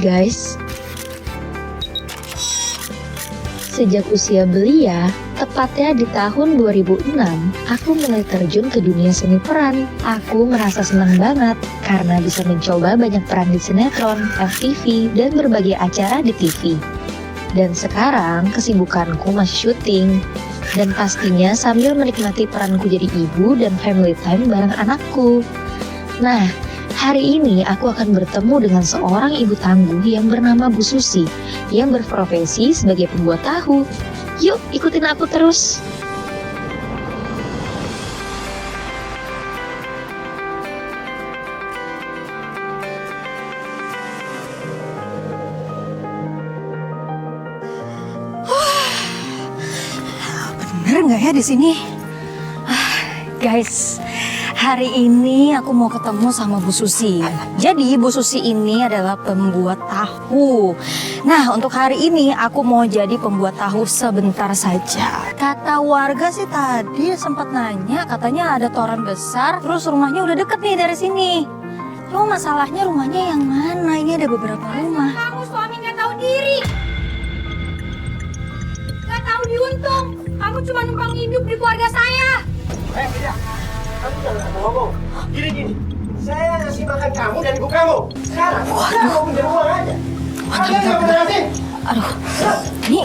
guys. Sejak usia belia, tepatnya di tahun 2006, aku mulai terjun ke dunia seni peran. Aku merasa senang banget karena bisa mencoba banyak peran di sinetron, FTV, dan berbagai acara di TV. Dan sekarang kesibukanku masih syuting. Dan pastinya sambil menikmati peranku jadi ibu dan family time bareng anakku. Nah, hari ini aku akan bertemu dengan seorang ibu tangguh yang bernama Bu Susi, yang berprofesi sebagai pembuat tahu. Yuk, ikutin aku terus. Bener nggak ya di sini? Guys, hari ini aku mau ketemu sama Bu Susi. Jadi Bu Susi ini adalah pembuat tahu. Nah, untuk hari ini aku mau jadi pembuat tahu sebentar saja. Kata warga sih tadi sempat nanya, katanya ada toran besar, terus rumahnya udah deket nih dari sini. Cuma masalahnya rumahnya yang mana? Ini ada beberapa rumah. Kamu suami nggak tahu diri, nggak tahu diuntung. Kamu cuma numpang hidup di keluarga saya. Tidak, kamu jangan ngomong. Gini, saya ngasih makan kamu dan ibu kamu. Sekarang, saya mau pinjam uang aja. Kalian nggak pernah ngasih. Aduh, ini,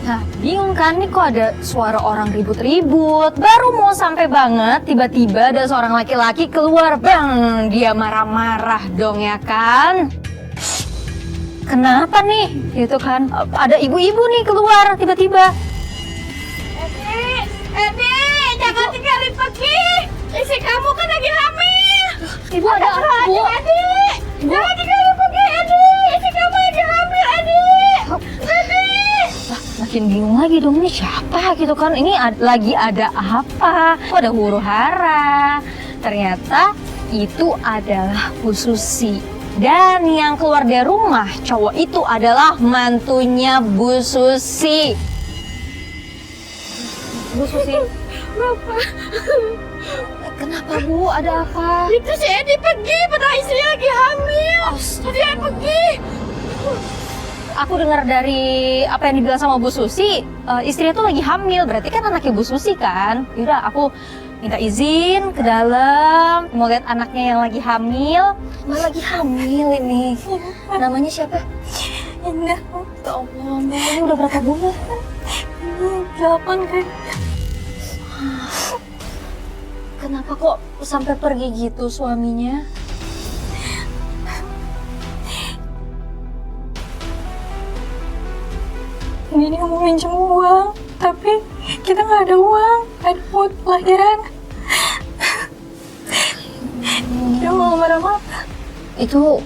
Nah, bingung kan nih kok ada suara orang ribut-ribut. Baru mau sampai banget, tiba-tiba ada seorang laki-laki keluar, bang, dia marah-marah dong ya kan? Kenapa nih? Gitu kan, ada ibu-ibu nih keluar tiba-tiba. Edi, jangan tinggalin pergi. Istri kamu kan lagi hamil. Ibu ada apa, Bu? Edi, jangan tinggalin pergi, Edi. Istri kamu lagi hamil, Edi. Edi. Makin bingung lagi dong, ini siapa gitu kan? Ini lagi ada apa? Kok ada huru-hara? Ternyata itu adalah Bu Susi. Dan yang keluar dari rumah cowok itu adalah mantunya Bu Susi. Bu Susi. Bapak, Kenapa Bu? Ada apa? itu si Edi pergi, padahal istrinya lagi hamil. Dia pergi. Aku dengar dari apa yang dibilang sama Bu Susi, istrinya tuh lagi hamil, berarti kan anaknya Bu Susi kan? Yaudah, aku minta izin ke dalam, mau lihat anaknya yang lagi hamil. Lagi hamil ini. Namanya siapa? Indah. Ya Allah, Mbak, ini udah berapa bulan? 8 kayaknya. Kenapa kok sampai pergi gitu suaminya? Ini mau minjem uang, tapi kita nggak ada uang, ada buat pelajaran. Dia mau marah-marah. Itu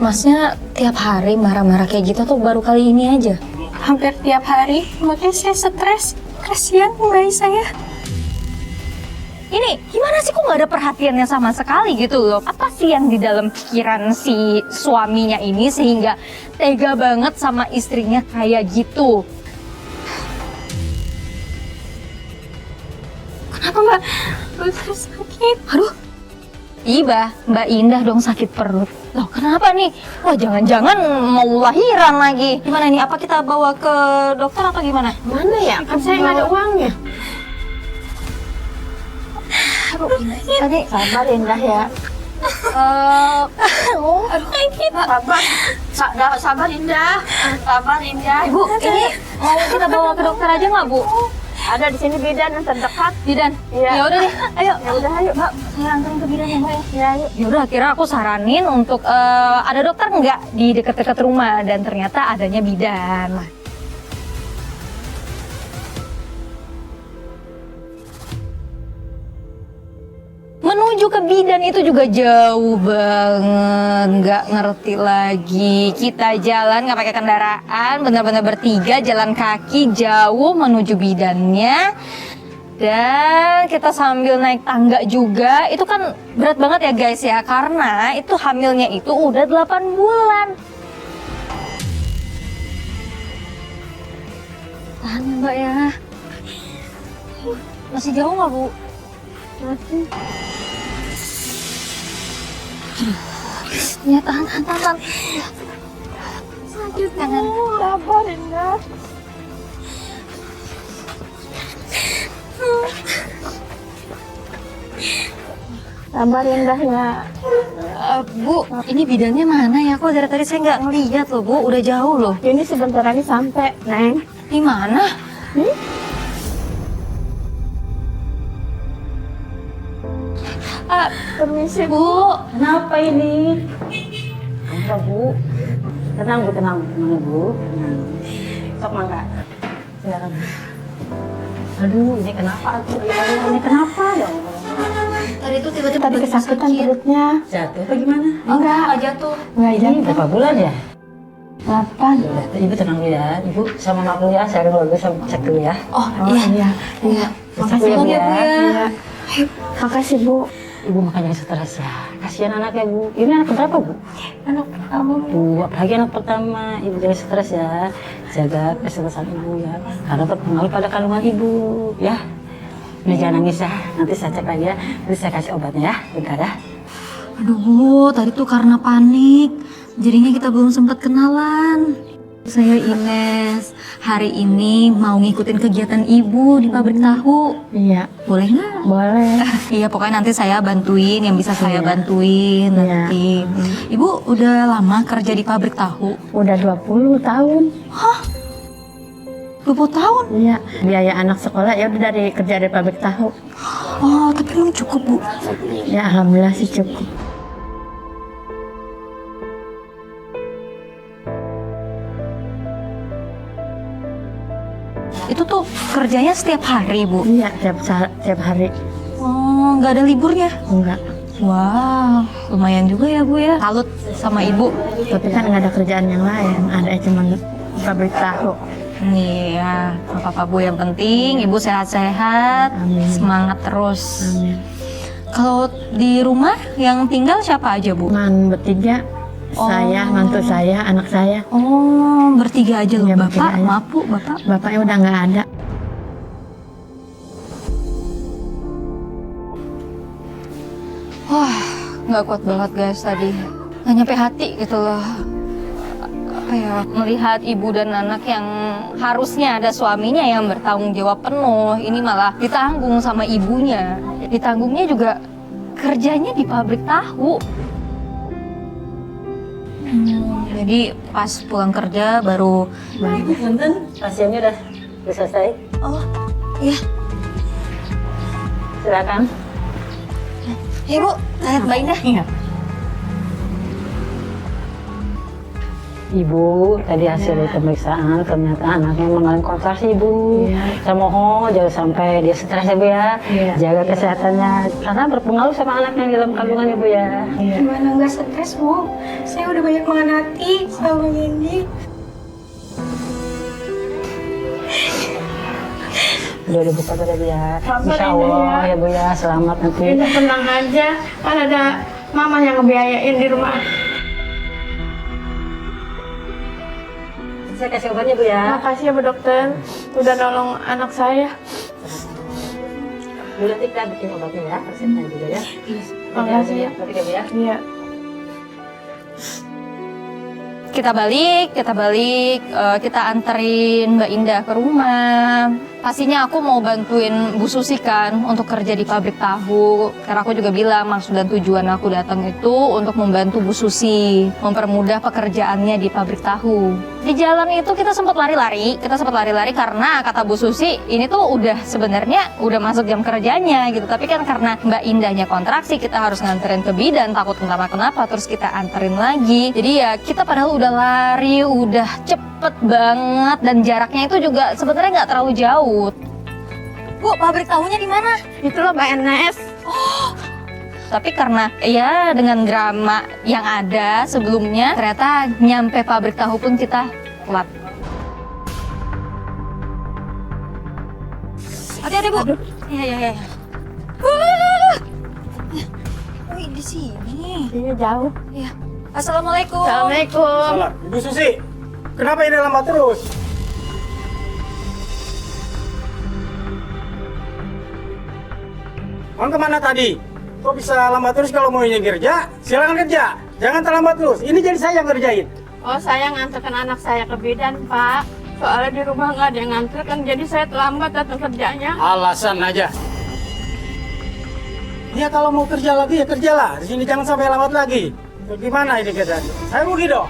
masnya tiap hari marah-marah kayak gitu atau baru kali ini aja? Hampir tiap hari, makanya saya stres. Kasihan bayi saya. Ini gimana sih kok nggak ada perhatiannya sama sekali gitu loh? Apa sih yang di dalam pikiran si suaminya ini sehingga tega banget sama istrinya kayak gitu? Kenapa Mbak? Perut saya sakit. Aduh, Iba, Mbak Indah dong sakit perut. Loh kenapa nih? Wah jangan-jangan mau lahiran lagi. Gimana nih? Apa kita bawa ke dokter atau gimana? Mana ya? Kan saya nggak ada uangnya. Tadi Sabar Indah ya. Sabar Indah. Sabar Indah. Ibu, ini mau kita bawa ke dokter aja nggak Bu? Ada di sini bidan yang terdekat. Bidan? Iya. Ya udah deh, ayo. Ya udah ayo. Mbak, saya anterin ke bidan ya Mbak ya. Ya ayo. Ya udah, akhirnya aku saranin untuk ada dokter nggak di dekat-dekat rumah dan ternyata adanya bidan. Menuju ke bidan itu juga jauh banget, nggak ngerti lagi. Kita jalan nggak pakai kendaraan, benar-benar bertiga jalan kaki jauh menuju bidannya. Dan kita sambil naik tangga juga, itu kan berat banget ya guys ya, karena itu hamilnya itu udah 8 bulan. Tahan ya Mbak ya. Masih jauh nggak Bu? Masih. Ya, tahan. Sakit tangan. Sabar Indah. Sabar Indah ya. Bu, ini bidannya mana ya? Kok dari tadi saya nggak ngeliat loh, Bu. Udah jauh loh. Ini sebentar lagi sampai, Neng. Di mana? Permisi Bu, Kenapa ini? Apa Bu? Tenang Bu, tenang Bu. Tenang. Sok mangga. Silakan. Aduh, ini kenapa tuh? Ini kenapa dong? tadi tuh tiba-tiba tadi kesakitan perutnya. Jatuh apa gimana? Enggak jatuh. Nggak Ini jatuh. berapa bulan ya? 8. Udah, Ibu tenang dulu ya. Ibu sama mak dulu ya. Saya dulu sama cek dulu ya. Oh, Oh iya. Iya. Makasih Tolong ya, Bu ya. Iya. Makasih Bu. Ibu makanya stres ya. Kasihan anaknya Bu. Ini anak berapa Bu? Anak kamu. Tuh, apalagi anak pertama. Ibu jangan stres ya. Jaga kesehatan Ibu ya. Karena berpengaruh pada kandungan Ibu ya. Ini jangan nangis ya. Nanti saya cek lagi ya. Nanti saya kasih obatnya ya. Bentar ya. Aduh, Bu, tadi tuh karena panik. Jadinya kita belum sempat kenalan. Saya Ines. Hari ini mau ngikutin kegiatan Ibu di pabrik tahu. Iya. Boleh nggak? Boleh. Iya, pokoknya nanti saya bantuin yang bisa saya Iya. bantuin Iya. nanti. Ibu udah lama kerja di pabrik tahu? Udah 20 tahun. 20 tahun? Iya. Biaya anak sekolah ya udah dari kerja di pabrik tahu. Oh, tapi belum cukup, Bu. Ya alhamdulillah sih cukup. Itu tuh kerjanya setiap hari, Bu? Iya tiap hari. Oh, nggak ada liburnya? Enggak. Wah, lumayan juga ya, Bu ya. Salut sama Ibu. Tapi kan nggak ada kerjaan yang lain. Ada cuma pabrik tahu. Nih ya, apa-apa Bu, yang penting Ibu sehat-sehat, Amin. semangat terus. Amin. Kalau di rumah yang tinggal siapa aja, Bu? Man bertiga. Saya, mantu saya, anak saya. Oh, bertiga aja loh. Iya, bertiga Bapak, aja. maaf Bu, Bapak. Bapaknya udah nggak ada. Wah, nggak kuat banget guys tadi. Nggak nyampe hati gitu loh. Apa ya, melihat ibu dan anak yang harusnya ada suaminya yang bertanggung jawab penuh, ini malah ditanggung sama ibunya. Ditanggungnya juga kerjanya di pabrik tahu. Jadi pas pulang kerja baru. Ibu punten, pasiennya udah selesai. Oh, iya. Silakan. Ya Bu, lihat Mbak Indah. Iya. Ibu, tadi hasil dari pemeriksaan ternyata anaknya mengalami kontraksi Bu. Iya. Saya mohon jangan sampai dia stres ya Bu ya. Iya. Jaga kesehatannya karena berpengaruh sama anaknya di dalam kandungan ya Bu ya. Gimana nggak stres, Bu? Saya udah banyak mengenati sama Bang Indi. Udah buka tadi Bu ya. Sabar, Insya Indah, Allah ya. ya Bu ya, selamat nanti. Ini tenang aja. Kan ada mama yang ngebiayain di rumah. Saya kasih obatnya Bu ya. Makasih ya Bu Dokter. Udah nolong anak saya. Bu nanti kita bikin obatnya ya, resepnya juga ya. Makasih ya. Nanti ya Bu ya. Iya. Kita balik, kita anterin Mbak Indah ke rumah. Pastinya aku mau bantuin Bu Susi kan untuk kerja di pabrik tahu. Karena aku juga bilang maksud dan tujuan aku datang itu untuk membantu Bu Susi, mempermudah pekerjaannya di pabrik tahu. Di jalan itu kita sempat lari-lari karena kata Bu Susi ini tuh udah sebenarnya udah masuk jam kerjanya gitu. Tapi kan karena Mbak Indahnya kontraksi, kita harus nganterin ke bidan, takut kenapa-kenapa, terus kita anterin lagi. Jadi ya kita padahal udah lari, udah cepet banget dan jaraknya itu juga sebenarnya nggak terlalu jauh. Bu, pabrik tahunya di mana? Itu loh Mbak Ines. Tapi karena ya dengan drama yang ada sebelumnya, ternyata nyampe pabrik tahu pun kita telat. Hati-hati Bu. Iya. Oh, di sini. Iya jauh. Iya. Assalamualaikum. Assalamualaikum. Salah. Ibu Susi, kenapa ini lama terus? Bang kemana tadi? Kok bisa lama terus kalau mau ingin kerja? Silakan kerja. Jangan terlambat terus. Ini jadi saya yang ngerjain. Oh, saya nganterkan anak saya ke bidan, Pak. Soalnya di rumah nggak ada yang nganterkan, jadi saya terlambat datang kerjanya. Alasan aja. Ya kalau mau kerja lagi ya kerjalah. Di sini jangan sampai lambat lagi. Gimana ini kerjaan? Saya rugi dong.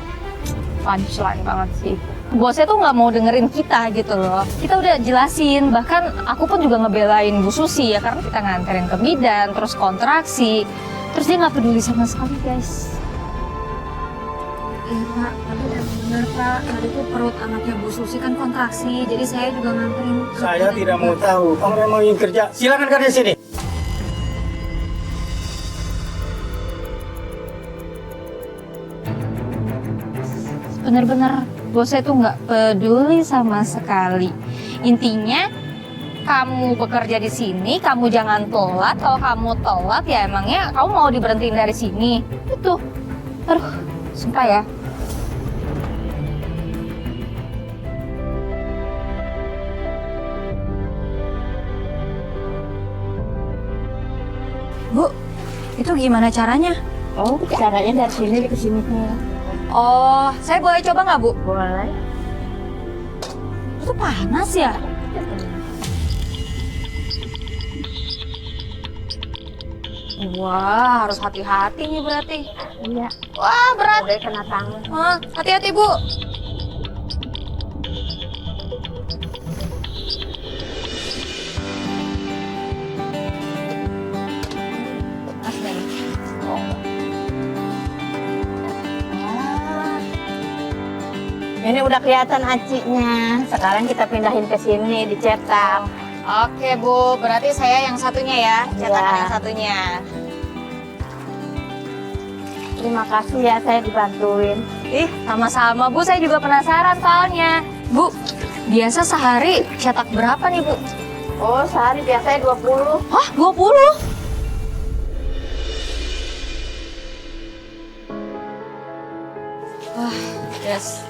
Punchline banget sih. Bosnya tuh nggak mau dengerin kita gitu loh. Kita udah jelasin, bahkan aku pun juga ngebelain Bu Susi ya, karena kita nganterin ke bidan, terus kontraksi. Terus dia nggak peduli sama sekali, guys. Iya Pak, tapi benar Pak, tadi tuh perut anaknya Bu Susi kan kontraksi, jadi saya juga nganterin. Saya tidak mau tahu. Kalau memang ingin kerja, silakan kerja sini. Bener-bener bosnya tuh nggak peduli sama sekali. Intinya kamu bekerja di sini, kamu jangan telat. Kalau kamu telat ya emangnya kamu mau diberhentiin dari sini. Itu, aduh, sumpah ya. Bu, itu gimana caranya? Oh, caranya dari sini ke sini. Oh, saya boleh coba nggak, Bu? Boleh. Itu panas ya? Wah, harus hati-hati nih berarti. Iya. Wah, berat. Udah kena tangan. Wah, hati-hati, Bu. Mas, nih. Ini udah kelihatan acinya. Sekarang kita pindahin ke sini dicetak. Oke, Bu. Berarti saya yang satunya ya, cetakan Iya. yang satunya. Terima kasih ya, saya dibantuin. Ih, sama-sama, Bu. Saya juga penasaran soalnya. Bu, biasa sehari cetak berapa nih, Bu? Oh, sehari biasanya 20. Hah, 20? Wah, yes.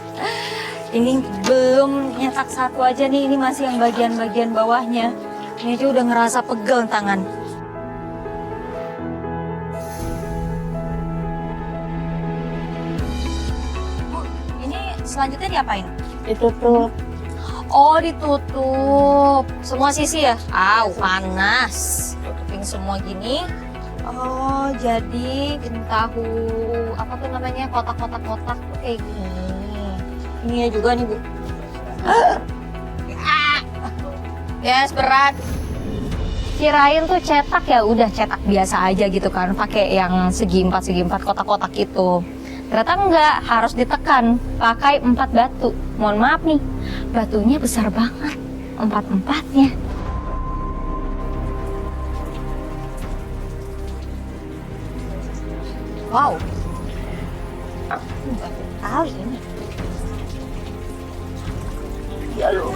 Ini belum nyetak satu aja nih, ini masih yang bagian-bagian bawahnya. Ini aja udah ngerasa pegel tangan. Bu, ini selanjutnya diapain? Ditutup. Oh, ditutup. Semua sisi ya? Au, panas. Tutupin semua gini. Oh, jadi bikin tahu, apa tuh namanya, kotak-kotak-kotak tuh kayak gini. Ini ya juga nih, Bu. Yes, berat. Kirain tuh cetak ya udah cetak biasa aja gitu kan, pakai yang segi empat kotak-kotak itu. Ternyata enggak, harus ditekan pakai 4 batu. Mohon maaf nih, batunya besar banget, 4-4-nya. Wow, batu kali ini. Ya loh.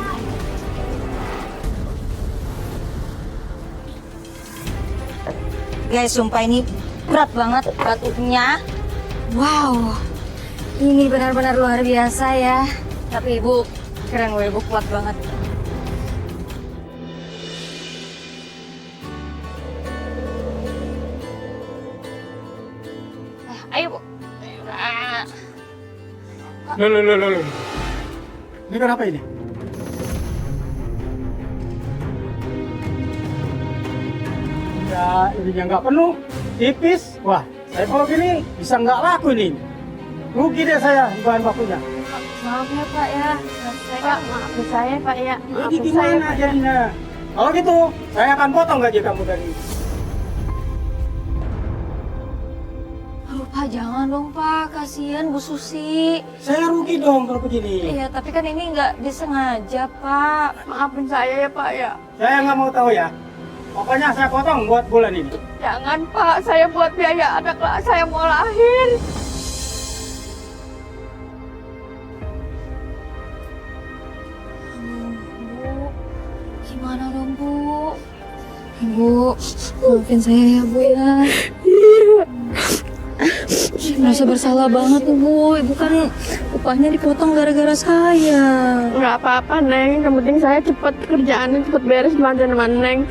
Guys, sumpah ini berat banget batunya. Wow, ini benar-benar luar biasa ya. Tapi Ibu, keren gue, Ibu kuat banget. Ayo, Bu. Loh. Ini kenapa ini? Ya, ininya nggak penuh, tipis. Wah, saya kalau gini bisa nggak laku ini. Rugi deh saya di bahan bakunya. Maaf ya, Pak ya. Pak, maafin saya, Pak ya. Jadi Maafin saya, gimana Pak. jadinya? Kalau gitu, saya akan potong gaji kamu dari ini. Aduh, Pak, jangan dong, Pak. Kasihan Bu Susi. Saya rugi dong kalau begini. Iya, tapi kan ini nggak disengaja, Pak. Maafin saya ya, Pak ya. Saya nggak mau tahu ya. Pokoknya saya potong buat bulan ini. Jangan, Pak. Saya buat biaya anak saya mau lahir. Bu, gimana dong, Bu? Ibu, maafin saya ya, Bu ya. Merasa bersalah banget tuh, Bu. Ibu kan upahnya dipotong gara-gara saya. Nggak apa-apa, Neng. Yang penting saya cepet kerjaannya cepet beres mandan sama Neng.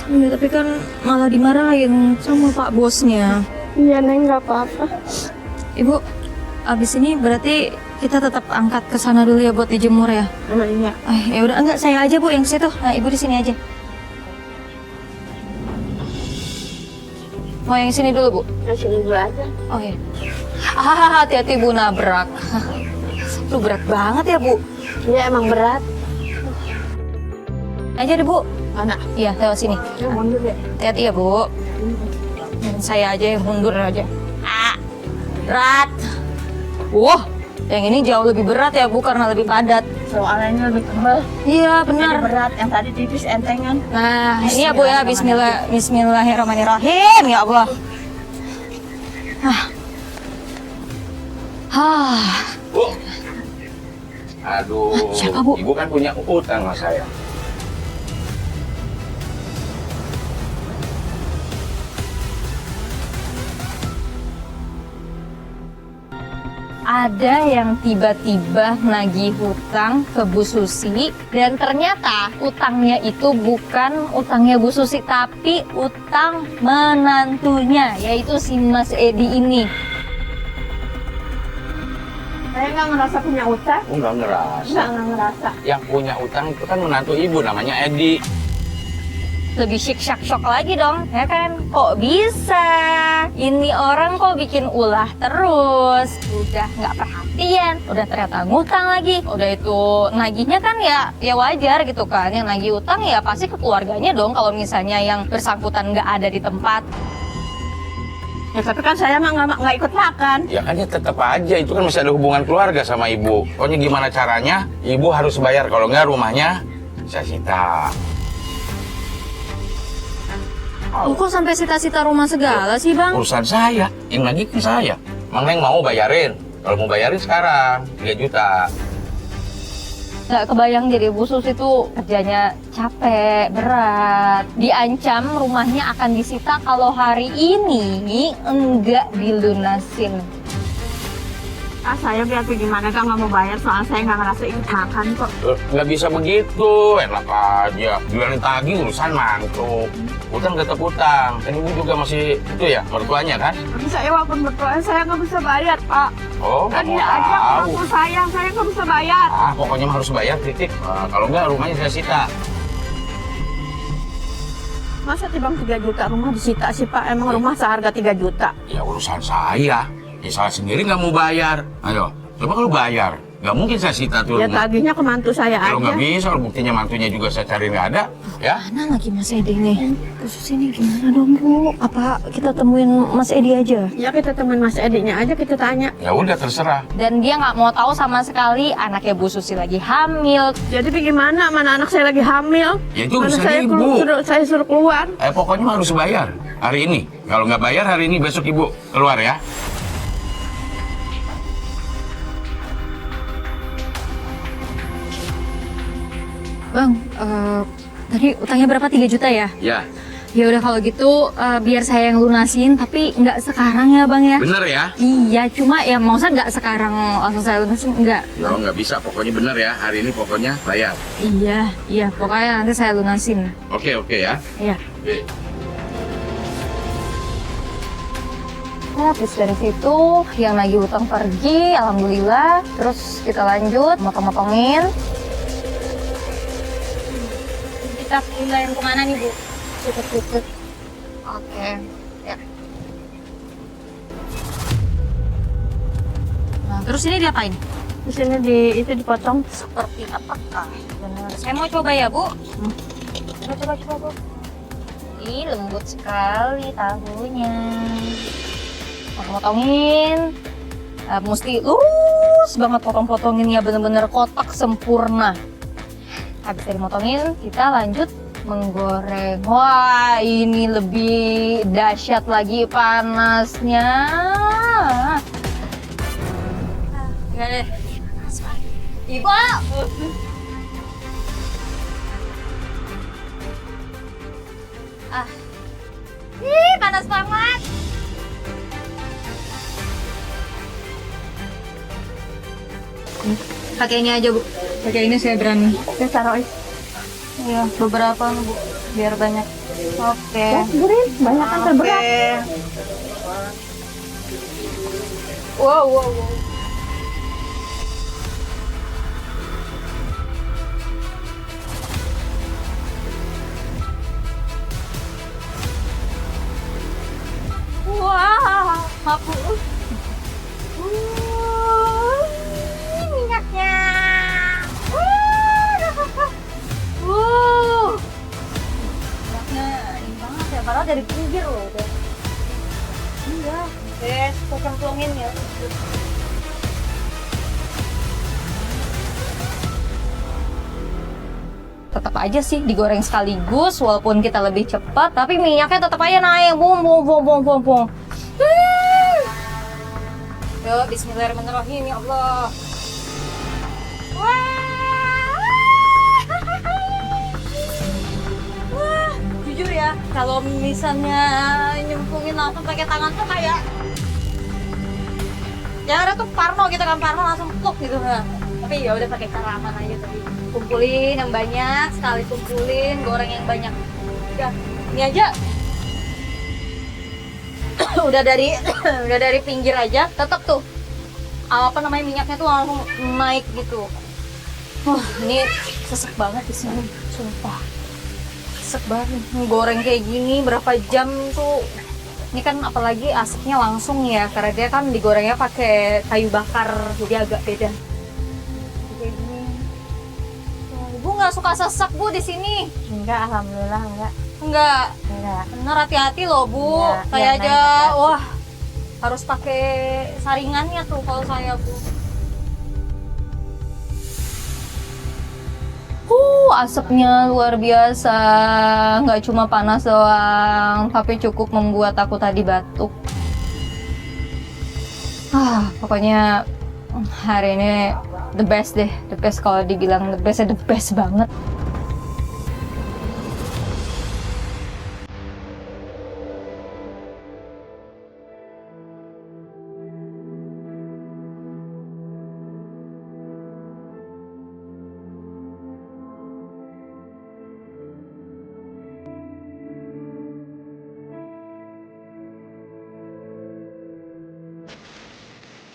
Ya, tapi kan malah dimarahin sama Pak bosnya. Iya, Neng. Nggak apa-apa. Ibu, abis ini berarti kita tetap angkat ke sana dulu ya buat dijemur ya. Iya. Ya udah, enggak, saya aja Bu yang ke situ. Nah, Ibu di sini aja. Mau yang sini dulu, Bu? Sini dulu aja. Oh iya. Hati-hati Bu, nabrak. Lu berat banget ya, Bu. Iya emang berat. Aja deh, Bu. Mana? Iya, lewat sini. Ya mundur ya. Hati-hati ya, Bu. Saya aja yang mundur aja. Berat. Wah, yang ini jauh lebih berat ya, Bu, karena lebih padat. Soalnya ini lebih tebal. Iya, Ini benar. berat. Yang tadi tipis entengan. Nah, ini ya, Bu ya. Bismillahirrahmanirrahim. Ya Allah. Bu. Aduh, Siapa, Bu? Ibu kan punya utang sama saya. Ada yang tiba-tiba nagih hutang ke Bu Susi dan ternyata utangnya itu bukan utangnya Bu Susi tapi utang menantunya, yaitu si Mas Edi ini. Saya nggak ngerasa punya utang. Enggak ngerasa. Nggak ngerasa. Yang punya utang itu kan menantu ibu, namanya Edi. Lebih syok lagi dong, ya kan? Kok bisa? Ini orang kok bikin ulah terus? Udah nggak perhatian, udah ternyata ngutang lagi. Udah itu nagihnya kan ya wajar gitu kan. Yang nagih utang ya pasti ke keluarganya dong kalau misalnya yang bersangkutan nggak ada di tempat. Ya tapi kan saya mah nggak ikut makan. Ya kan ya tetap aja, itu kan masih ada hubungan keluarga sama ibu. Pokoknya gimana caranya, ibu harus bayar. Kalau nggak rumahnya saya sita. Kok sampai sita-sita rumah segala sih, Bang? Urusan saya, yang lagi kan saya. Mang Neng mau bayarin. Kalau mau bayarin sekarang, 3 juta. Nggak kebayang jadi Bu Susi itu kerjanya capek, berat. Diancam rumahnya akan disita kalau hari ini enggak dilunasin. Saya biar gimana kan nggak mau bayar soal saya nggak ngerasa utakan kok. Nggak bisa begitu, enak aja. Jualin tagih urusan mantu. Utang tetap utang. Dan ibu juga masih itu ya, mertuanya kan? Tapi saya walaupun berdoa saya nggak bisa bayar Pak. Oh, nggak Kan mau dia aja tahu. mengaku saya nggak bisa bayar. Pokoknya harus bayar, titik. Kalau nggak, rumahnya saya sita. Masa timbang 3 juta rumah disita sih Pak? Emang rumah seharga 3 juta? Ya urusan saya. Ya saya sendiri nggak mau bayar. Ayo, coba kalau bayar. Nggak mungkin saya sita tuh Ya rumah. tagihnya ke mantu saya Kalau aja. nggak bisa, kalau buktinya mantunya juga saya cari nggak ada. Ya, Mana lagi Mas Edi nih? Bu Susi ini gimana dong, Bu? Apa kita temuin Mas Edi aja? Ya kita temuin Mas Edinya aja, kita tanya. ya udah terserah. Dan dia nggak mau tahu sama sekali anaknya Bu Susi lagi hamil. Jadi bagaimana? Mana anak saya lagi hamil? Ya itu Mana urusan saya, ibu. saya suruh keluar. Pokoknya harus bayar hari ini. Kalau nggak bayar hari ini, besok ibu keluar ya. Bang, tadi utangnya berapa? 3 juta ya? Ya, Ya udah kalau gitu biar saya yang lunasin, tapi nggak sekarang ya Bang ya? bener ya. Iya, cuma ya maksudnya nggak sekarang langsung saya lunasin, enggak. Ya nggak bisa, pokoknya bener ya. Hari ini pokoknya bayar. Iya, pokoknya nanti saya lunasin. Oke ya. Iya. Oke. Nah, habis dari situ yang lagi utang pergi, alhamdulillah. Terus kita lanjut, motong-motongin. Kita pindah yang kemana nih, Bu? Cukup. Oke, ya. Nah, terus ini diapain? Di sini itu dipotong. Seperti apakah? Benar. Saya mau coba ya, Bu. Coba, Bu. Ih, lembut sekali tahunya. Potong-potongin. Mesti lurus banget potong-potonginnya, bener-bener kotak sempurna. Habis dari motongin, kita lanjut menggoreng. Wah, ini lebih dahsyat lagi panasnya. Oke deh. Ibu. Ih, panas banget. Pakai ini aja, Bu. Pakai ini saya berani. Saya taruh. Iya, beberapa Bu, biar banyak. Oke. Burin, banyak kan terberat. Wow, wow, wow. Wah, aku. Minyaknya. Minyaknya ini banget ya, padahal dari pinggir loh. Enggak, guys, aku cemplungin ya. Tetap aja sih digoreng sekaligus, walaupun kita lebih cepat, tapi minyaknya tetap aja naik, bung bung bung bung bung bung. Yo, bismillahirrahmanirrahim, ya Allah. Wah, jujur ya, kalau misalnya nyemplungin langsung pakai tangan tuh kayak ya ada tuh Parno gitu kan, Parno langsung pluk gitu kan. Tapi ya udah pakai cara aman aja tadi. Kumpulin yang banyak, sekali kumpulin, goreng yang banyak. Udah, ini aja. udah dari pinggir aja, tetap tuh apa namanya minyaknya tuh langsung naik gitu. Ini sesek banget di sini, sumpah. Sesek banget. Goreng kayak gini berapa jam tuh. Ini kan apalagi asapnya langsung ya, karena dia kan digorengnya pakai kayu bakar, jadi agak beda. Kayak gini. Ibu nggak suka sesek Bu di sini? Enggak, alhamdulillah enggak. Enggak. Enggak. Bener, hati-hati loh Bu. Iya, Kayak iya, aja, hati-hati. wah harus pakai saringannya tuh kalau saya Bu. Asapnya luar biasa. Nggak cuma panas doang, tapi cukup membuat aku tadi batuk. Pokoknya hari ini the best deh, the best kalau dibilang the best ya the best banget.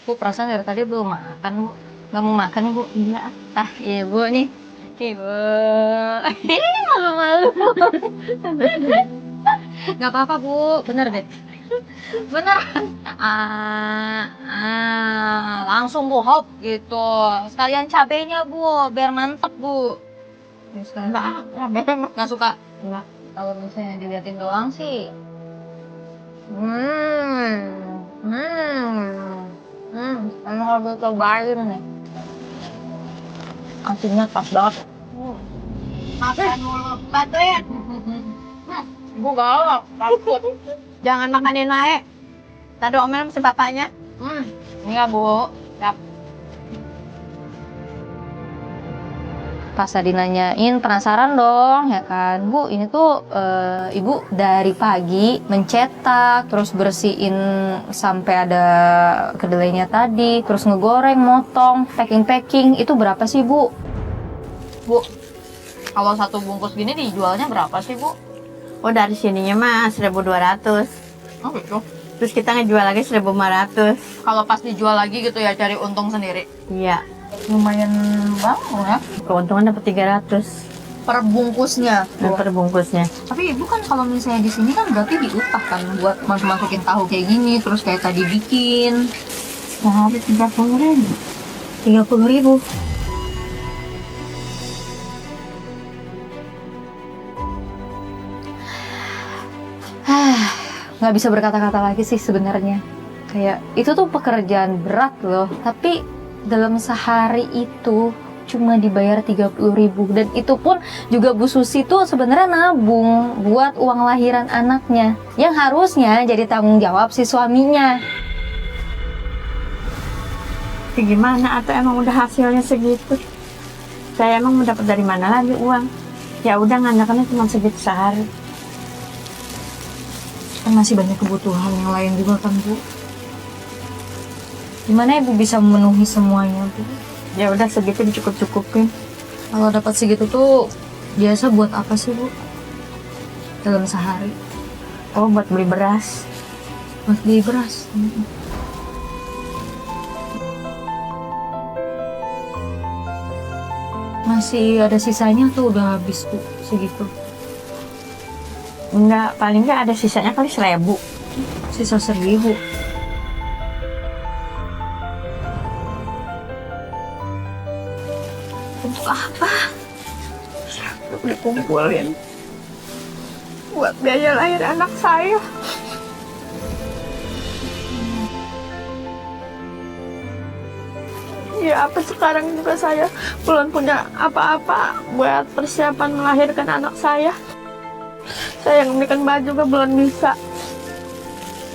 Bu, perasaan dari tadi belum makan, Bu. Nggak mau makan, Bu? Iya. Iya, Bu, nih. Ibu. Malu-malu. Nggak apa-apa, Bu. Bener deh. Bener. Langsung, Bu, hop, gitu. Sekalian cabenya, Bu, biar mantep, Bu. Nggak suka? Nggak. Kalau misalnya diliatin doang sih. Emang harus cobain nih. Asinnya pas banget. Makan mulu, bantuin. Gue galak, takut. Jangan makanin naik. Tadi omel sama si bapaknya. Enggak, Bu. Yap. Pas tadi nanyain, penasaran dong, ya kan. Bu, ini tuh Ibu dari pagi mencetak, terus bersihin sampai ada kedelainya tadi, terus ngegoreng, motong, packing-packing, itu berapa sih, Bu? Bu, kalau satu bungkus gini dijualnya berapa sih, Bu? Oh, dari sininya mah 1.200. Oh gitu. Terus kita ngejual lagi 1.500. Kalau pas dijual lagi gitu ya, cari untung sendiri. Iya. Lumayan banget ya. Keuntungan dapat 300 Per bungkusnya. per bungkusnya. Tapi Ibu kan kalau misalnya di sini kan berarti diupah kan buat masukin tahu kayak gini, terus kayak tadi bikin. Sehari 30.000. 30.000. Nggak bisa berkata-kata lagi sih sebenarnya. Kayak itu tuh pekerjaan berat loh. Tapi dalam sehari itu cuma dibayar 30.000, dan itu pun juga Bu Susi tuh sebenarnya nabung buat uang lahiran anaknya yang harusnya jadi tanggung jawab si suaminya. Tapi gimana, atau emang udah hasilnya segitu? Saya emang mau dapat dari mana lagi uang? Ya udah, ngandalkannya cuma segitu sehari. Kan masih banyak kebutuhan yang lain juga kan Bu. Gimana Ibu bisa memenuhi semuanya Bu? Ya udah, segitu dicukup-cukupin. Kalau dapat segitu tuh biasa buat apa sih Bu? Dalam sehari? Oh, buat beli beras. Buat beli beras. Masih ada sisanya tuh udah habis Bu segitu. Enggak, paling nggak ada sisanya kali 1.000. Sisa 1.000. Untuk apa? Dikumpulin Buat biaya lahir anak saya. Ya apa sekarang juga saya belum punya apa-apa buat persiapan melahirkan anak saya. Saya yang bikin baju juga belum bisa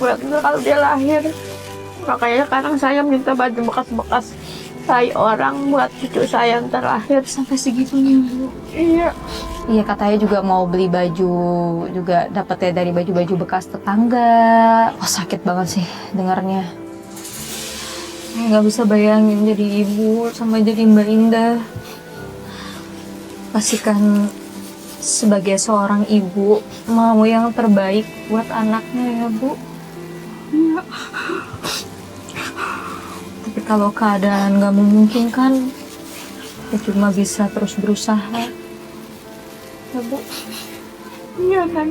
buat kalau dia lahir. Makanya sekarang saya minta baju bekas-bekas saya orang buat cucu saya yang terlahir. Sampai segitunya Bu. Iya. Iya katanya juga mau beli baju juga dapetnya dari baju-baju bekas tetangga. Oh sakit banget sih dengarnya. Saya nggak bisa bayangin jadi ibu sama jadi Mbak Indah. Pastikan sebagai seorang ibu mau yang terbaik buat anaknya ya Bu. Iya. Tapi kalau keadaan nggak memungkinkan, ya cuma bisa terus berusaha. Ya Bu. Iya kan.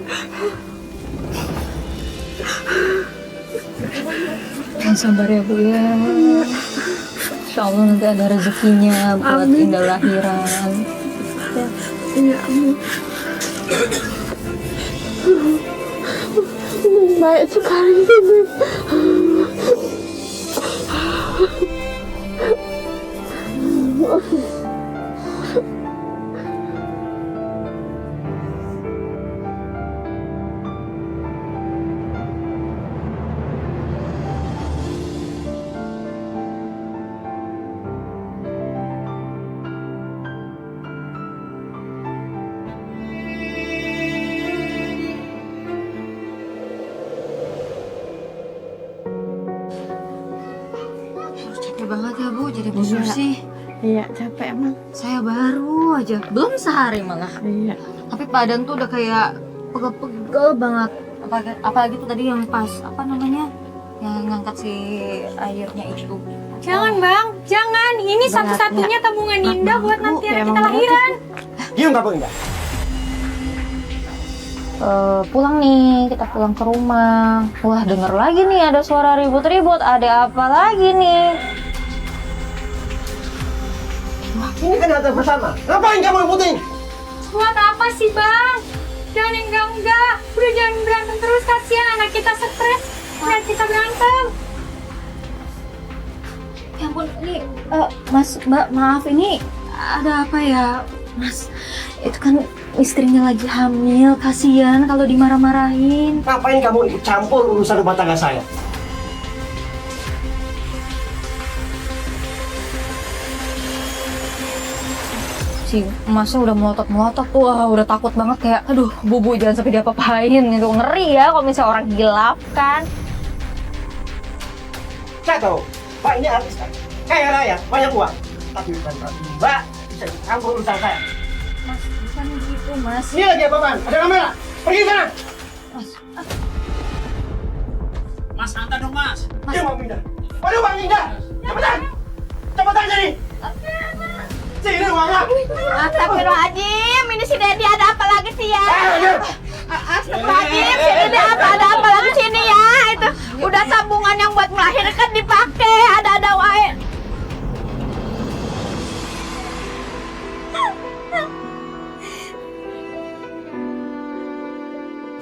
Yang sabar ya Bu ya. Insya Allah nanti ada rezekinya buat Amin. Indah lahiran. Ya. Iya. Baik sekali ini. Capek banget ya Bu jadi Bu Susi. Iya capek emang. Saya baru aja, belum sehari malah. Iya. Tapi badan tuh udah kayak pegel-pegel banget. Apalagi tuh tadi yang pas apa namanya yang ngangkat si airnya itu. Jangan Bang, jangan. Ini satu-satunya tabungan Indah buat nanti anak kita lahiran. Diam kamu Indah. Pulang nih, kita pulang ke rumah. Wah denger lagi nih ada suara ribut-ribut. Ada apa lagi nih? Ini kan datang bersama. Ngapain kamu ributin? Buat apa sih Bang? Jangan enggak. Udah jangan berantem terus, kasihan anak kita stres. Lihat kita berantem. Ya ampun, ini Mas, Mbak, maaf ini ada apa ya? Mas, itu kan istrinya lagi hamil, kasihan kalau dimarah-marahin. Ngapain kamu ikut campur urusan rumah tangga saya? Si Masnya udah melotot-melotot tuh, wah, udah takut banget kayak, aduh, bubu jangan sampai diapa-apain gitu. Ngeri ya kalau misalnya orang hilaf kan. Saya tahu, Mbak ini artis kan? Kaya raya, banyak uang. Tapi bukan berarti Mbak bisa ikut campur urusan saya. Mas, bukan gitu, Mas. Ini lagi apa, Pan? Ada kamera. Pergi sana. Mas, antar dong Mas. Dia mau pindah. Waduh, Bang Indah. Cepetan. Cepetan jadi. Sini uangnya. Astagfirullahaladzim, ini si Dedi ada apa lagi sih ya? Diam. Astagfirullahaladzim, si Dedi ada apa lagi sini ya? Itu udah tabungan yang buat melahirkan dipakai, ada wae.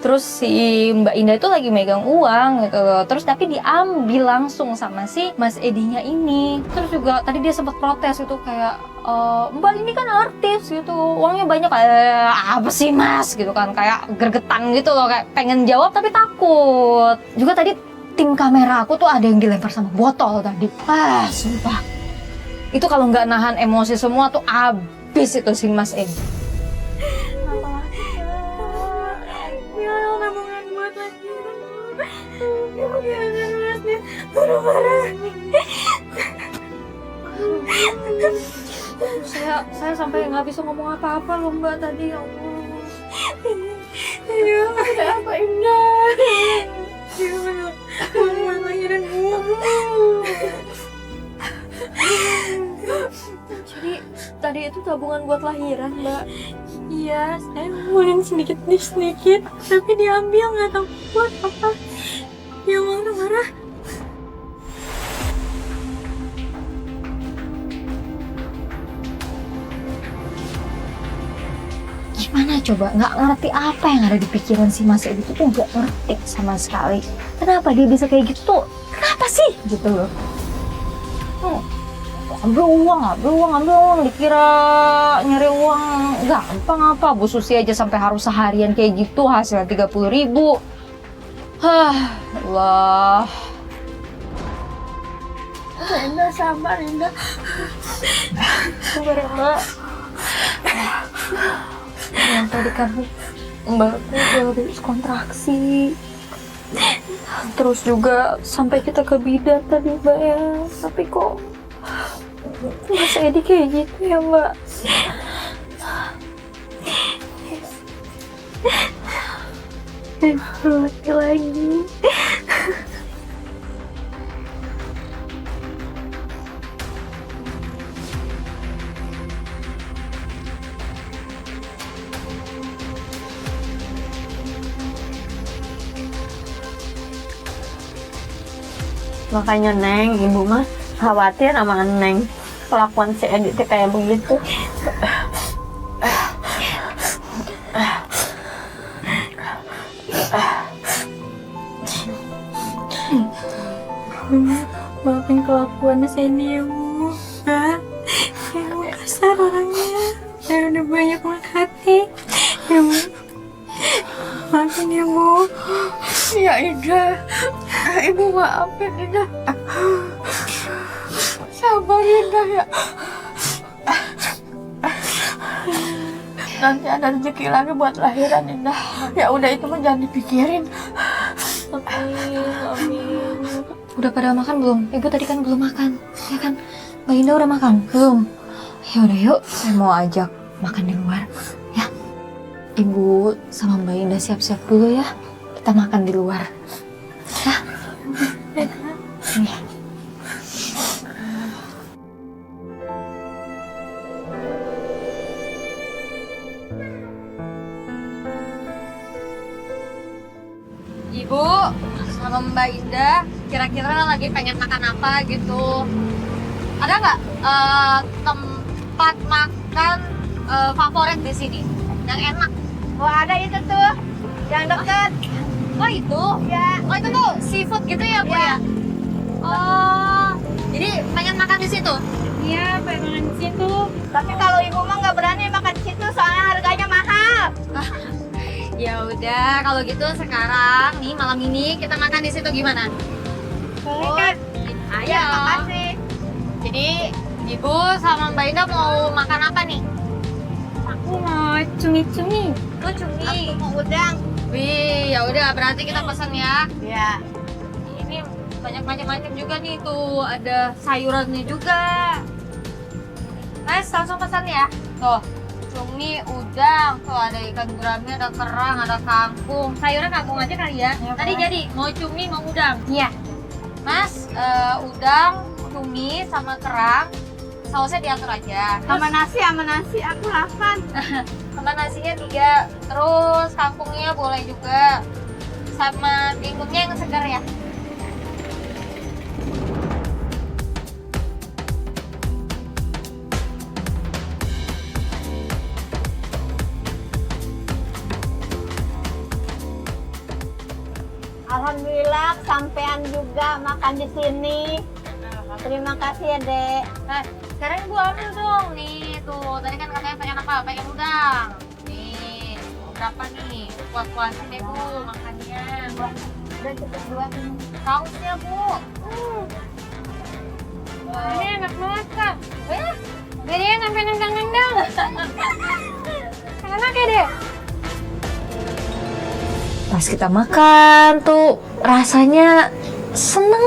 Terus si Mbak Indah itu lagi megang uang gitu loh. Terus tapi diambil langsung sama si Mas Edinya ini. Terus juga tadi dia sempat protes itu kayak Mbak ini kan artis gitu, uangnya banyak. Apa sih Mas gitu kan, kayak gergetan gitu loh, kayak pengen jawab tapi takut. Juga tadi tim kamera aku tuh ada yang dilempar sama botol tadi. Sumpah. Itu kalau nggak nahan emosi semua tuh abis itu si Mas Edi. Tabungan buat lahiran. Jangan Mas, dia marah-marah. Saya sampai nggak bisa ngomong apa-apa loh Mbak tadi, ya Allah. Ayo, ada apa Indah? Gimana? Tabungan lahiran Jadi tadi itu tabungan buat lahiran, Mbak. Iya, saya ngumpulin sedikit demi sedikit, tapi diambil nggak tahu buat apa. Ya marah-marah. Gimana coba? Nggak ngerti apa yang ada di pikiran si Mas Edi itu tuh nggak ngerti sama sekali. Kenapa dia bisa kayak gitu tuh? Kenapa sih? Gitu loh. Ambil uang, dikira nyari uang gampang apa? Bu Susi aja sampai harus seharian kayak gitu, hasilnya 30.000. Allah. Indah, sabar, Indah. Sabar ya, Mbak. Yang tadi kan Mbak tuh habis kontraksi. Terus juga sampai kita ke bidan tadi, Mbak ya. Tapi kok Mas Edi kayak gitu ya, Mbak? Lagi. Makanya Neng, ibu mah khawatir sama Neng. Kelakuan si Edi teh kayak begitu. Maafin kelakuannya Sandy ya, Bu. Saya emang kasar orangnya. Saya udah banyak menghati. Ya, Bu. Maafin ya, Bu. Ya Indah, ibu maafin Indah. Sabar Indah ya. Nanti ada rezeki lagi buat lahiran Indah. Ya udah itu mah jangan dipikirin. Amin. Udah pada makan belum? Ibu tadi kan belum makan, ya kan? Mbak Indah udah makan? Belum? Ya udah yuk, saya mau ajak makan di luar, ya. Ibu sama Mbak Indah siap-siap dulu ya. Kita makan di luar. Ya. Iya. Ibu sama Mbak Indah kira-kira lagi pengen makan apa gitu? Ada nggak tempat makan favorit di sini yang enak? Oh, ada itu tuh. Yang deket. Oh itu? Ya. Oh itu tuh seafood gitu ya Bu ya? Oh, jadi pengen makan di situ? Iya, pengen di situ. Tapi kalau ibu mah nggak berani makan di situ soalnya harganya mahal. Ya udah, kalau gitu sekarang nih malam ini kita makan di situ gimana? Boleh kan? Ayo. Makasih. Jadi Ibu sama Mbak Indah mau makan apa nih? Aku mau cumi-cumi. Lu cumi. Aku mau udang. Wih, ya udah berarti kita pesan ya. Ya. Ini banyak macam-macam juga nih tuh, ada sayurannya juga. Mas, langsung pesan ya. Tuh, cumi, udang, tuh ada ikan gurame, ada kerang, ada kangkung. Sayurnya kangkung aja kali ya. Tadi jadi mau cumi, mau udang. Iya. Mas, udang, cumi sama kerang. Sausnya diatur aja. Sama nasi, aku 8. Sama nasinya 3. Terus kangkungnya boleh juga. Sama bihunnya yang segar ya. Alhamdulillah sampean juga makan di sini. Terima kasih ya Dek. Nah, sekarang Ibu ambil dong. Nih, tuh. Tadi kan katanya pengen apa? Pengen udang. Nih, berapa nih? Puas-puasin deh, Bu, makannya. Udah cepet dua nih. Sausnya, Bu. Ini enak banget, Kak. Jadinya sampai nendang-nendang. Enak ya, Dek? Pas kita makan tuh rasanya seneng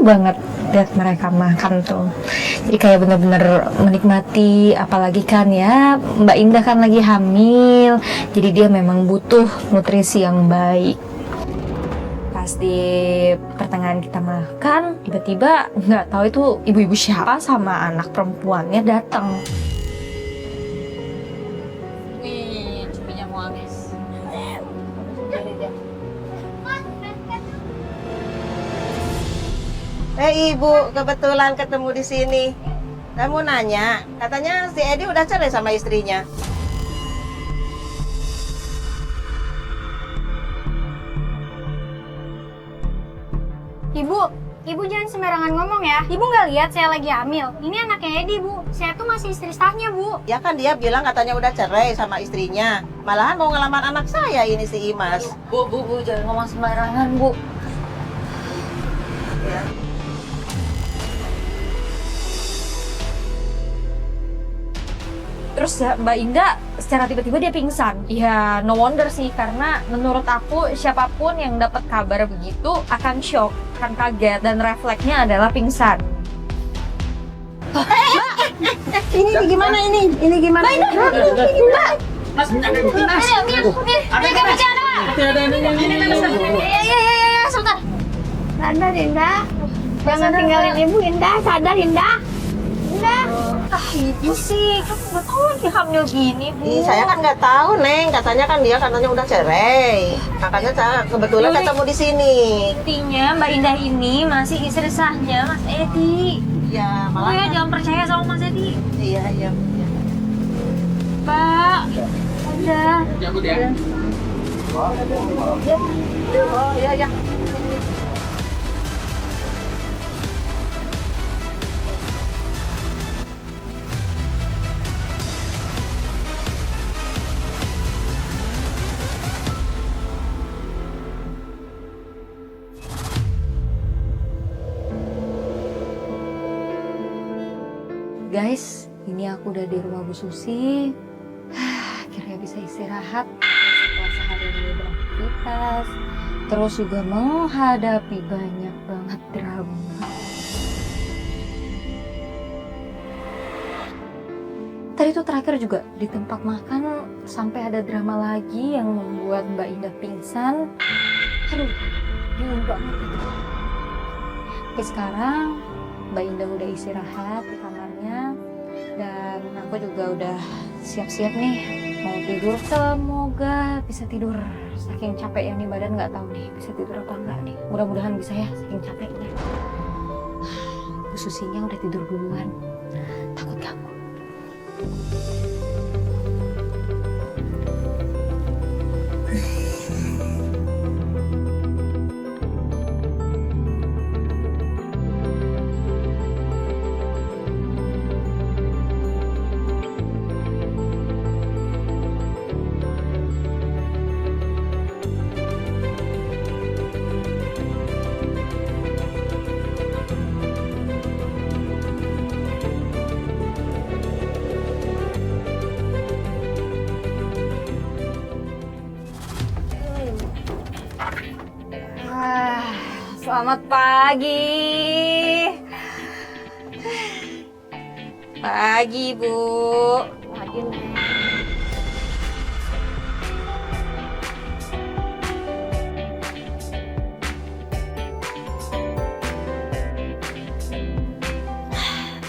banget lihat mereka makan tuh. Jadi kayak bener-bener menikmati, apalagi kan ya Mbak Indah kan lagi hamil, jadi dia memang butuh nutrisi yang baik. Pas di pertengahan kita makan, tiba-tiba nggak tahu itu ibu-ibu siapa sama anak perempuannya datang. Wih, cumanya mau habis. Ibu, kebetulan ketemu di sini. Kamu nanya, katanya si Edi udah cerai sama istrinya. Ibu jangan sembarangan ngomong ya. Ibu nggak lihat saya lagi hamil. Ini anaknya Edi, Bu. Saya tuh masih istri sahnya, Bu. Ya kan dia bilang katanya udah cerai sama istrinya. Malahan mau ngelamar anak saya ini si Imas. Bu, jangan ngomong sembarangan, Bu. Terus ya Mbak Indah secara tiba-tiba dia pingsan. Ya no wonder sih, karena menurut aku siapapun yang dapat kabar begitu akan shock, akan kaget, dan refleksnya adalah pingsan. Ini gimana ini? Ini gimana? Mas, ada Iya, sebentar. Sadar, Indah. Jangan tinggalin Ibu, Indah. Sadar, Indah. Indah. Ibu sih, kamu nggak tahu lagi hamil gini, Bu. Saya kan nggak tahu, Neng. Katanya kan dia katanya udah cerai. Makanya saya kebetulan ketemu di sini. Intinya Mbak Indah ini masih istri sahnya Mas Edi. Iya, Oh malah. ya, jangan percaya sama Mas Edi. Iya. Pak, udah. cabut ya. Oh, iya. Guys, ini aku udah di rumah Bu Susi. Akhirnya bisa istirahat setelah seharian beraktivitas. Terus juga menghadapi banyak banget drama. Tadi tuh terakhir juga di tempat makan sampai ada drama lagi yang membuat Mbak Indah pingsan. Aduh, bingung banget itu. Tapi sekarang Mbak Indah udah istirahat di kamarnya dan aku juga udah siap-siap nih mau tidur. Semoga bisa tidur. Saking capek nih badan, nggak tahu nih bisa tidur apa enggak nih. Mudah-mudahan bisa ya, saking capeknya. Bu Susinya udah tidur duluan. Takut ganggu. Selamat pagi. Pagi, Bu. Pagi, Nek.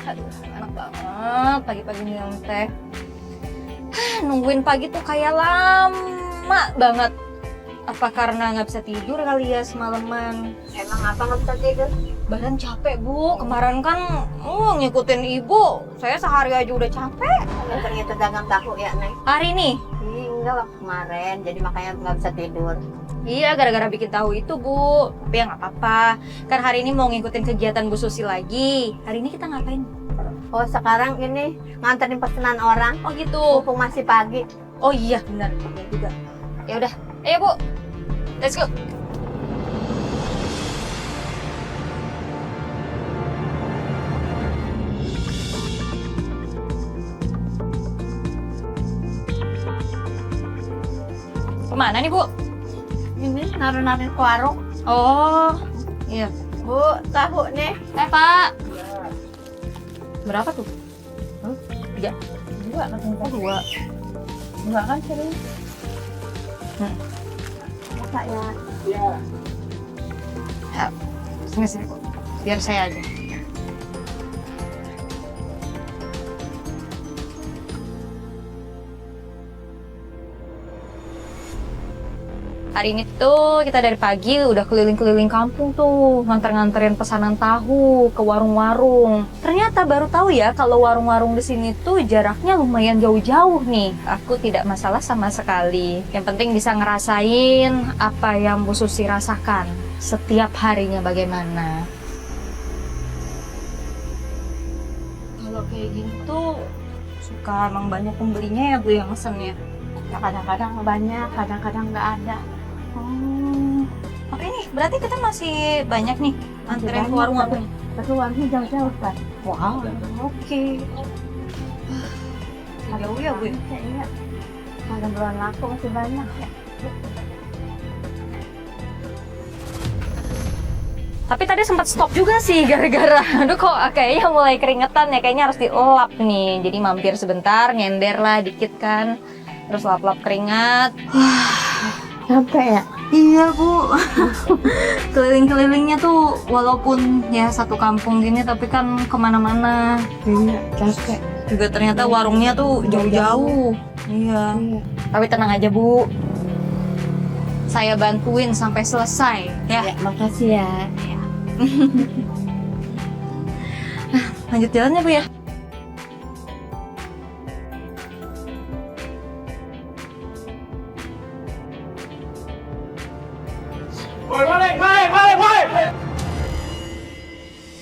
Aduh, enak banget pagi-pagi minum teh. Nungguin pagi tuh kayak lama banget. Apa karena nggak bisa tidur kali ya semalaman? Emang apa nggak bisa tidur? Badan capek, Bu. Kemarin kan ngikutin ibu. Saya sehari aja udah capek. Ternyata dagang tahu ya, Neng. Hari ini? Enggak, kemarin. Jadi makanya nggak bisa tidur. Iya, gara-gara bikin tahu itu, Bu. Tapi ya nggak apa-apa. Kan hari ini mau ngikutin kegiatan Bu Susi lagi. Hari ini kita ngapain? Oh, sekarang ini nganterin pesanan orang. Oh gitu. Mumpung masih pagi. Oh iya, benar. Iya juga. Ya udah. Ayo, Bu. Let's go. Kemana nih, Bu? Ini naruh-naruh ke warung. Oh, iya. Bu, tahu nih. Pak. Berapa tuh? Tiga. Dua, Oh, dua. Enggak kan sering. Hmm. Masa ya? Iya. Sini, Bu. Biar saya aja. Hari ini tuh kita dari pagi udah keliling-keliling kampung tuh, nganter-nganterin pesanan tahu ke warung-warung. Ternyata baru tahu ya kalau warung-warung di sini tuh jaraknya lumayan jauh-jauh nih. Aku tidak masalah sama sekali. Yang penting bisa ngerasain apa yang Bu Susi rasakan setiap harinya bagaimana. Kalau kayak gini tuh suka emang banyak pembelinya ya Bu yang mesennya. Ya kadang-kadang banyak, kadang-kadang nggak ada. Oh, oke nih, berarti kita masih banyak nih anterin ke banyak, warung-warung. Tapi warungnya jauh-jauh kan. Wow, oke. Jauh ya, Bu? Iya. Kalau belum laku masih banyak ya. Tapi tadi sempat stop juga sih gara-gara, aduh kok kayaknya mulai keringetan ya, kayaknya harus dielap nih. Jadi mampir sebentar, nyender lah dikit kan, terus lap-lap keringat. Sampai ya? Iya Bu, keliling-kelilingnya tuh walaupun ya satu kampung gini tapi kan kemana-mana. Iya, capek. Juga ternyata warungnya tuh jauh-jauh. Iya. Tapi tenang aja Bu, saya bantuin sampai selesai ya. Ya, makasih ya. Lanjut jalannya Bu ya. Balik!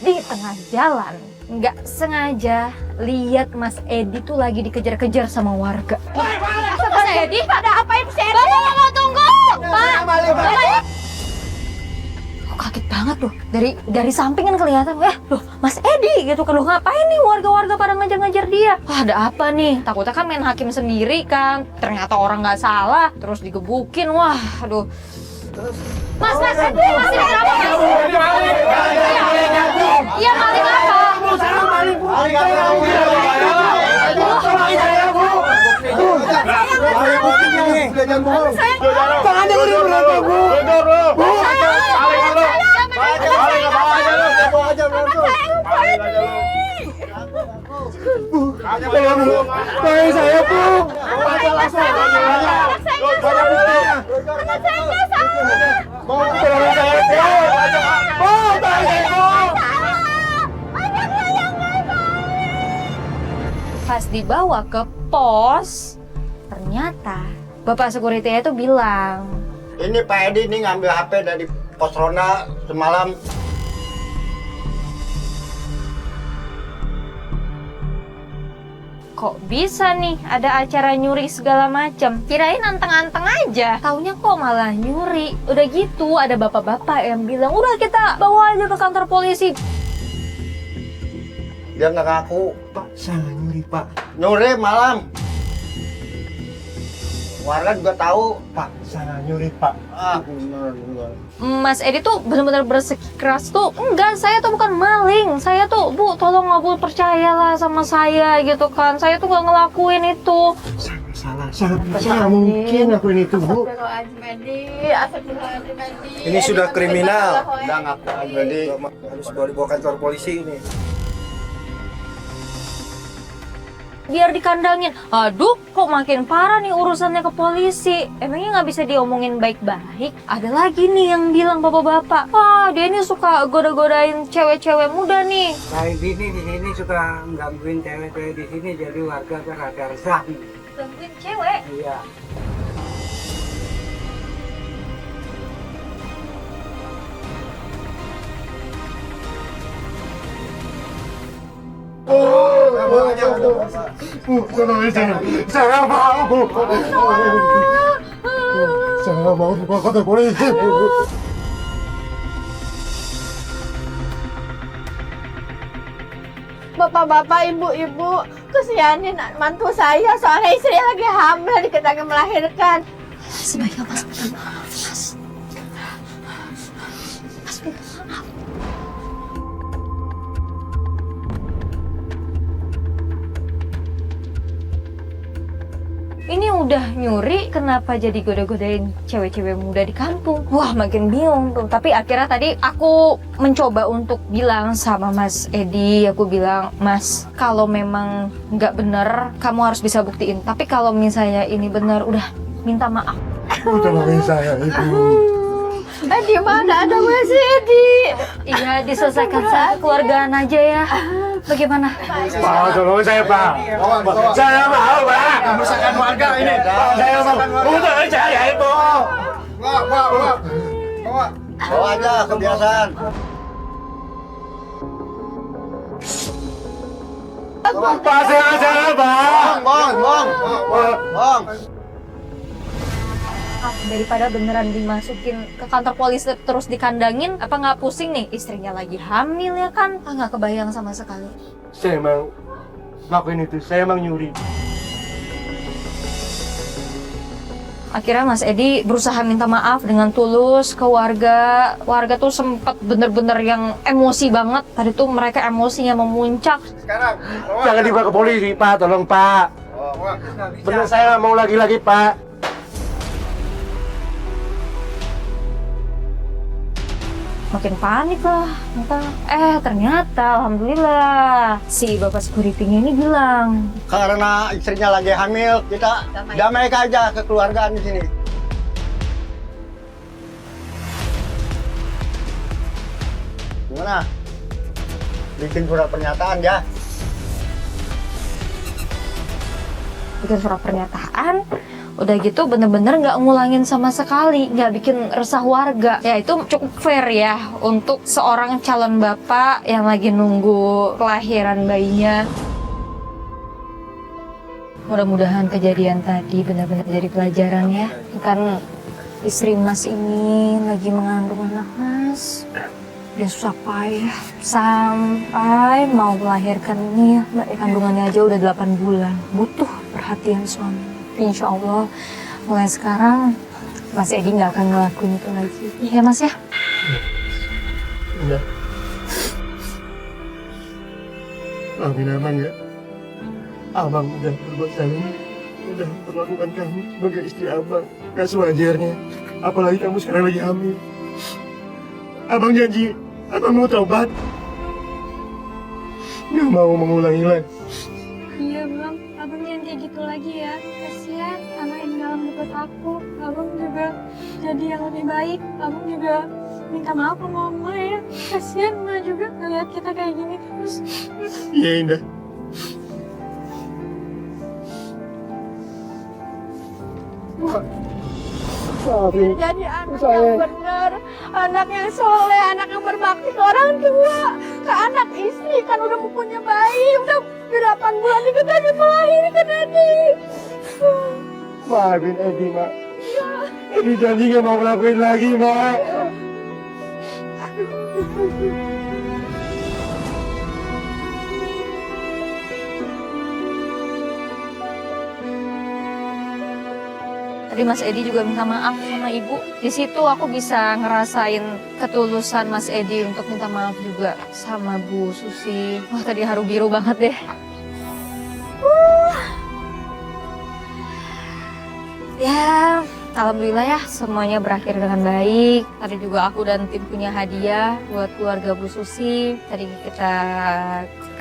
Di tengah jalan, nggak sengaja lihat Mas Edi tuh lagi dikejar-kejar sama warga. Mas Edi, ada apain si Edi? Bapak tunggu! Pak! Kok kaget banget loh, dari samping kan kelihatan, loh Mas Edi gitu kan, loh ngapain nih warga-warga pada ngejar-ngejar dia? Wah ada apa nih? Takutnya kan main hakim sendiri kan, ternyata orang nggak salah, terus digebukin, wah aduh. Mas Edi, Mas Edi kenapa? Iya maling apa? Pas dibawa ke pos, ternyata bapak security itu bilang, Ini Pak Edi nih ngambil HP dari pos Ronda semalam. kok bisa nih ada acara nyuri segala macam? Kirain anteng-anteng aja, taunya kok malah nyuri. Udah gitu ada bapak-bapak yang bilang, udah kita bawa aja ke kantor polisi. Dia nggak ngaku. Pak, saya nyuri Pak. Nyuri malam. Warga juga tahu. Pak, saya nyuri Pak. Benar. Mas Edi tuh benar-benar bersikeras tuh, enggak, saya tuh bukan maling, saya tuh, Bu, tolong nggak Bu, percayalah sama saya gitu kan, saya tuh nggak ngelakuin itu. Saya mungkin aku ini tuh Bu. Ini sudah kriminal. Udah ngaku jadi harus dibawa kantor polisi ini. Biar dikandangin, aduh kok makin parah nih urusannya ke polisi. Emangnya nggak bisa diomongin baik-baik? Ada lagi nih yang bilang bapak-bapak, wah dia ini suka goda-godain cewek-cewek muda nih. Kayak gini di sini suka gangguin cewek-cewek di sini, jadi warga rada resah. Gangguin cewek? Iya. Saya mau Bu. Saya mau dibawa ke kantor polisi Bu. Bapak-bapak, ibu-ibu, kesianin mantu saya soalnya istri lagi hamil, dikit lagi melahirkan. Sebaiknya Mas. Ini udah nyuri, kenapa jadi goda-godain cewek-cewek muda di kampung? Wah, makin bingung tuh. Tapi akhirnya tadi aku mencoba untuk bilang sama Mas Edi, aku bilang, Mas, kalau memang nggak bener, kamu harus bisa buktiin. Tapi kalau misalnya ini bener, udah minta maaf. Tolongin saya, Ibu. Di mana ada Mas Edi? Iya, diselesaikan sama keluargaan aja ya. Bagaimana? Pak, tolongin saya, Pak. Saya mau, Pak. Memisahkan warga ini. Saya mau. Tolongin saya, Ibu. Bawa aja, kebiasaan. Pak, saya, Pak. Bong. Daripada beneran dimasukin ke kantor polisi terus dikandangin, apa nggak pusing nih? Istrinya lagi hamil ya kan? Nggak kebayang sama sekali. Saya emang ngelakuin itu. Saya emang nyuri. Akhirnya Mas Edi berusaha minta maaf dengan tulus ke warga. Warga tuh sempat bener-bener yang emosi banget. Tadi tuh mereka emosinya memuncak. Sekarang, jangan dibawa ke polisi, Pak. Tolong, Pak. Bener, saya mau lagi-lagi, Pak. Makin panik lah. Ternyata alhamdulillah si bapak securitynya ini bilang, Karena istrinya lagi hamil, kita damaikan aja kekeluargaan di sini. Gimana? Bikin surat pernyataan ya. bikin surat pernyataan. Udah gitu bener-bener nggak ngulangin sama sekali, nggak bikin resah warga. Ya itu cukup fair ya untuk seorang calon bapak yang lagi nunggu kelahiran bayinya. Mudah-mudahan kejadian tadi benar-benar jadi pelajaran ya. Kan istri Mas ini lagi mengandung anak Mas. Dia susah payah sampai mau melahirkan ini ya. Kandungannya aja udah 8 bulan. Butuh perhatian suami. Insya Allah mulai sekarang Mas Edi nggak akan ngelakuin itu lagi. Iya Mas ya? Iya. Amin abang ya. Abang udah berbuat salah, udah perlakukan kamu sebagai istri abang gak sewajarnya. Apalagi kamu sekarang lagi hamil. Abang janji, abang mau taubat. Gak mau mengulangi lagi. Iya bang, abang jangan kayak gitu lagi ya. Kasihan anak yang dalam dekat aku. Abang juga jadi yang lebih baik. Abang juga minta maaf sama mama ya. Kasihan mama juga ngeliat kita kayak gini terus. Iya Indah. Jadi anak yang benar, anak yang soleh, anak yang berbakti ke orang tua, ke anak istri kan udah punya bayi, udah 8 bulan itu tadi melahirkan Edi. Maafin Edi, Mak. Edi janji gak mau ngelakuin lagi, Mak. Tadi Mas Edi juga minta maaf sama ibu. Di situ aku bisa ngerasain ketulusan Mas Edi untuk minta maaf juga sama Bu Susi. Wah tadi haru biru banget deh. Ya, alhamdulillah ya semuanya berakhir dengan baik. Tadi juga aku dan tim punya hadiah buat keluarga Bu Susi. Tadi kita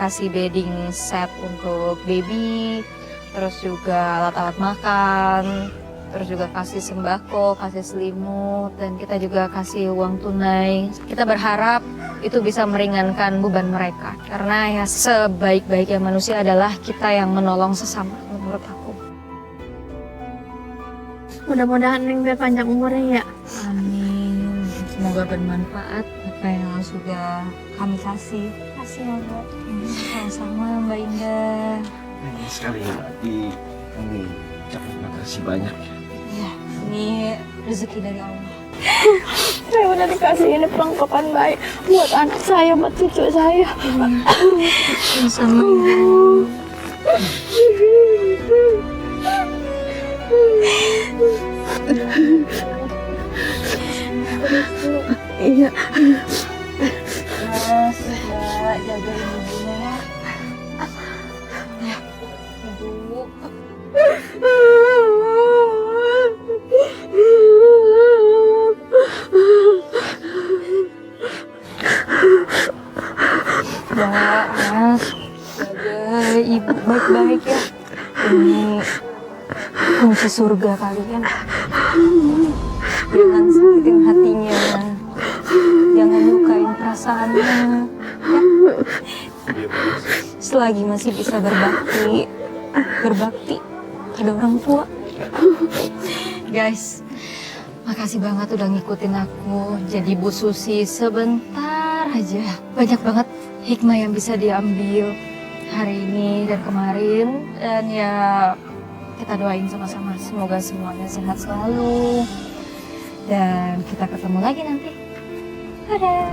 kasih bedding set untuk baby, terus juga alat-alat makan, terus juga kasih sembako, kasih selimut, dan kita juga kasih uang tunai. Kita berharap itu bisa meringankan beban mereka. Karena ya sebaik-baiknya manusia adalah kita yang menolong sesama, menurut aku. Mudah-mudahan Neng biar panjang umurnya ya. Amin. Semoga bermanfaat apa yang sudah kami kasih. Kasih ya Mbak. Sama-sama Mbak Indah. Sekali lagi kami ucapkan terima kasih banyak. Ya, ini rezeki dari Allah. Saya udah dikasih ini perlengkapan baik buat anak saya, buat cucu saya. Sama Iya. Mas, Mbak, jagain ibunya ya. Ya, ibu. ibu baik-baik ya. Ini kunci surga kalian. Jangan sakitin hatinya, jangan lukain perasaannya ya. Selagi masih bisa berbakti pada orang tua. Guys, makasih banget udah ngikutin aku jadi Bu Susi sebentar aja. Banyak banget hikmah yang bisa diambil hari ini dan kemarin. Dan ya kita doain sama-sama semoga semuanya sehat selalu. Dan kita ketemu lagi nanti. Dadah.